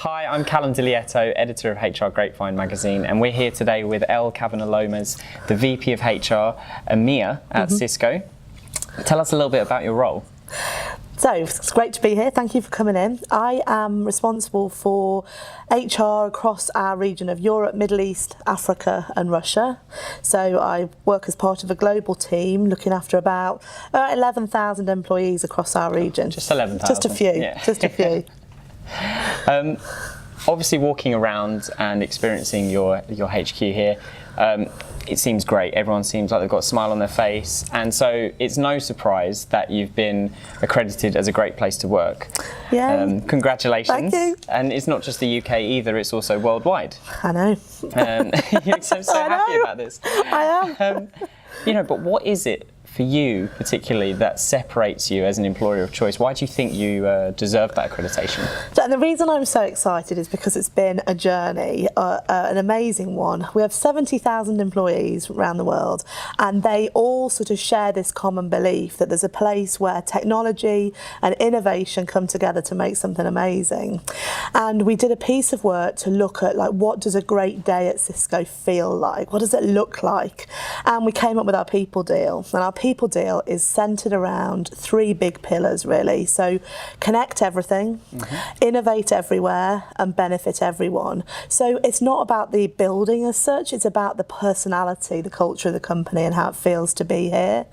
Hi, I'm Callum Dilietto, editor of HR Grapevine magazine, and we're here today with Cavanagh-Lomas, the VP of HR, EMEA at Cisco. Tell us a little bit about your role. So, it's great to be here. Thank you for coming in. I am responsible for HR across our region of Europe, Middle East, Africa and Russia. So I work as part of a global team looking after about 11,000 employees across our region. Just 11,000? Just a few, yeah. Just a few. Obviously walking around and experiencing your HQ here, it seems great. Everyone seems like they've got a smile on their face, and so it's no surprise that you've been accredited as a great place to work. Yeah. Congratulations. Thank you. And it's not just the UK either, it's also worldwide. I know. You're so happy about this. I am. But what is it for you particularly that separates you as an employer of choice? Why do you think you deserve that accreditation? And the reason I'm so excited is because it's been a journey, an amazing one. We have 70,000 employees around the world, and they all sort of share this common belief that there's a place where technology and innovation come together to make something amazing. And we did a piece of work to look at, like, what does a great day at Cisco feel like? What does it look like? And we came up with our people deal. And our people deal is centred around three big pillars, really. So connect everything, innovate everywhere and benefit everyone. So it's not about the building as such, it's about the personality, the culture of the company and how it feels to be here.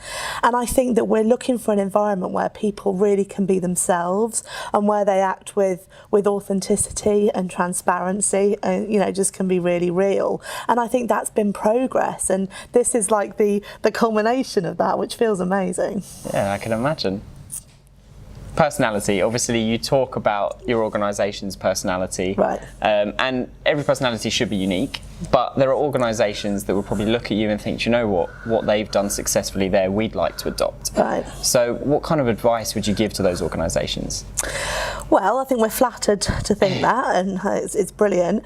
And I think that we're looking for an environment where people really can be themselves and where they act with authenticity and transparency and, just can be really real. And I think that's been progress, and this is like the culmination of that, which feels amazing. Yeah, I can imagine. Personality, obviously you talk about your organisation's personality, right? And every personality should be unique, but there are organisations that will probably look at you and think, you know what they've done successfully there, we'd like to adopt. Right. So what kind of advice would you give to those organisations? Well, I think we're flattered to think that, and it's brilliant.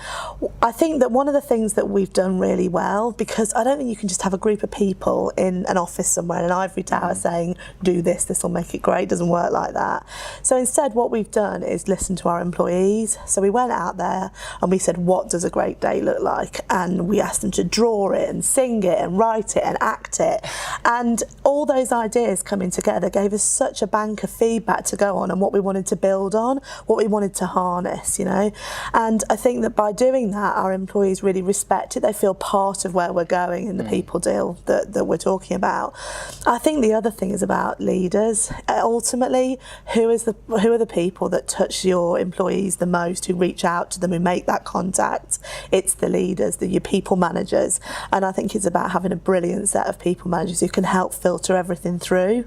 I think that one of the things that we've done really well, because I don't think you can just have a group of people in an office somewhere in an ivory tower saying, do this will make it great. It doesn't work like that. So instead what we've done is listen to our employees. So we went out there and we said, what does a great day look like? And we asked them to draw it and sing it and write it and act it. And all those ideas coming together gave us such a bank of feedback to go on and what we wanted to build on, what we wanted to harness, And I think that by doing that, our employees really respect it. They feel part of where we're going in the people deal that we're talking about. I think the other thing is about leaders. Ultimately, who are the people that touch your employees the most, who reach out to them, who make that contact? It's the leaders, your people managers. And I think it's about having a brilliant set of people managers who can help filter everything through.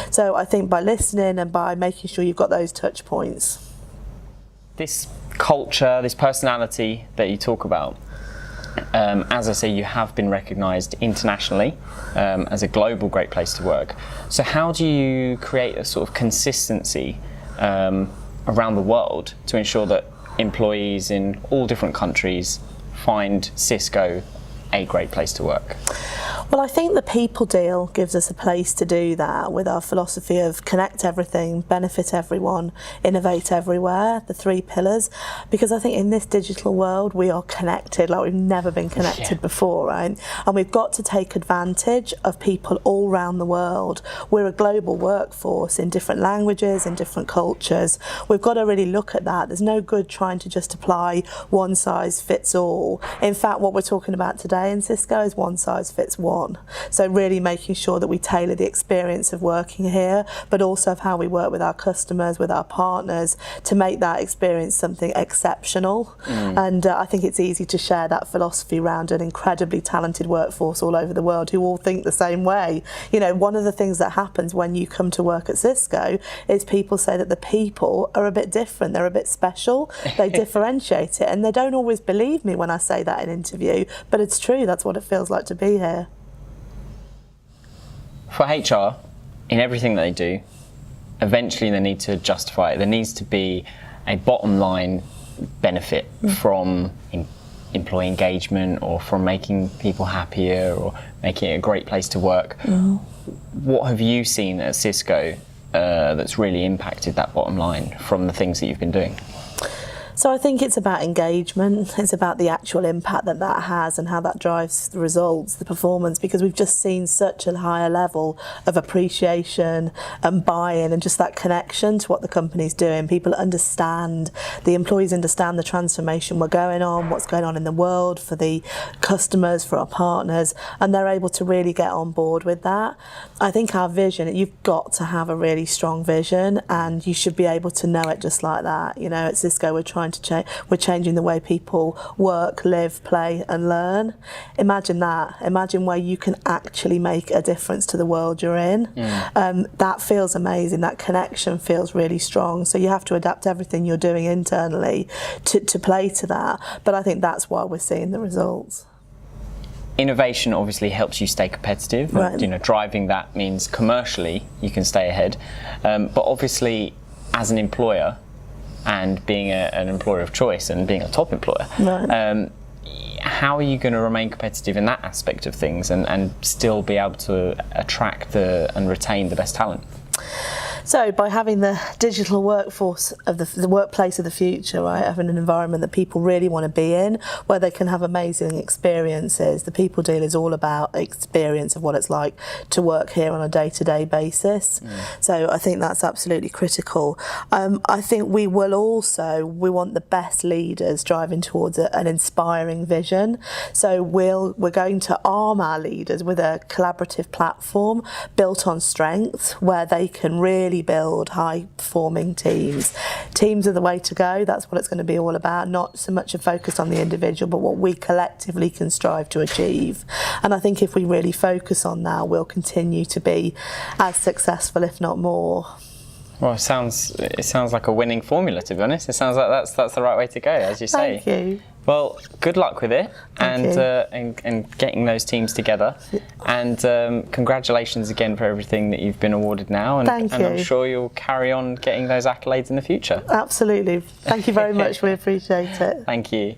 So I think by listening and by making sure you've got those touch points. This culture, this personality that you talk about, as I say, you have been recognised internationally as a global great place to work. So how do you create a sort of consistency around the world to ensure that employees in all different countries find Cisco a great place to work? Well, I think the people deal gives us a place to do that with our philosophy of connect everything, benefit everyone, innovate everywhere, the three pillars. Because I think in this digital world, we are connected like we've never been connected before, right? And we've got to take advantage of people all around the world. We're a global workforce in different languages, in different cultures. We've got to really look at that. There's no good trying to just apply one size fits all. In fact, what we're talking about today in Cisco is one size fits one. So really making sure that we tailor the experience of working here, but also of how we work with our customers, with our partners, to make that experience something exceptional. And I think it's easy to share that philosophy around an incredibly talented workforce all over the world who all think the same way. One of the things that happens when you come to work at Cisco is people say that the people are a bit different, they're a bit special, they differentiate it, and they don't always believe me when I say that in interview, but it's true, that's what it feels like to be here. For HR, in everything that they do, eventually they need to justify it. There needs to be a bottom line benefit from employee engagement or from making people happier or making it a great place to work. What have you seen at Cisco that's really impacted that bottom line from the things that you've been doing? So I think it's about engagement. It's about the actual impact that that has and how that drives the results, the performance, because we've just seen such a higher level of appreciation and buy-in and just that connection to what the company's doing. People understand, the employees understand the transformation we're going on, what's going on in the world for the customers, for our partners, and they're able to really get on board with that. I think our vision, you've got to have a really strong vision, and you should be able to know it just like that. You know, at Cisco we're trying to we're changing the way people work, live, play and learn. Imagine that. Imagine where you can actually make a difference to the world you're in. That feels amazing. That connection feels really strong. So you have to adapt everything you're doing internally to play to that. But I think that's why we're seeing the results. Innovation obviously helps you stay competitive. Right. You know, driving that means commercially you can stay ahead. But obviously, as an employer, and being an employer of choice and being a top employer, Right. How are you going to remain competitive in that aspect of things and still be able to attract and retain the best talent? So by having the digital workforce of the workplace of the future, right, having an environment that people really want to be in, where they can have amazing experiences. The people deal is all about experience of what it's like to work here on a day-to-day basis. So I think that's absolutely critical. I think we want the best leaders driving towards an inspiring vision. So we're going to arm our leaders with a collaborative platform built on strengths where they can really build high-performing teams. Teams are the way to go. That's what it's going to be all about, not so much a focus on the individual, but what we collectively can strive to achieve. And I think if we really focus on that, we'll continue to be as successful, if not more. Well, it sounds like a winning formula, to be honest. It sounds like that's the right way to go, as you say. Thank you. Well, good luck with it, Thank you. and getting those teams together. And congratulations again for everything that you've been awarded now. And, Thank and I'm you. sure you'll carry on getting those accolades in the future. Absolutely. Thank you very much. We appreciate it. Thank you.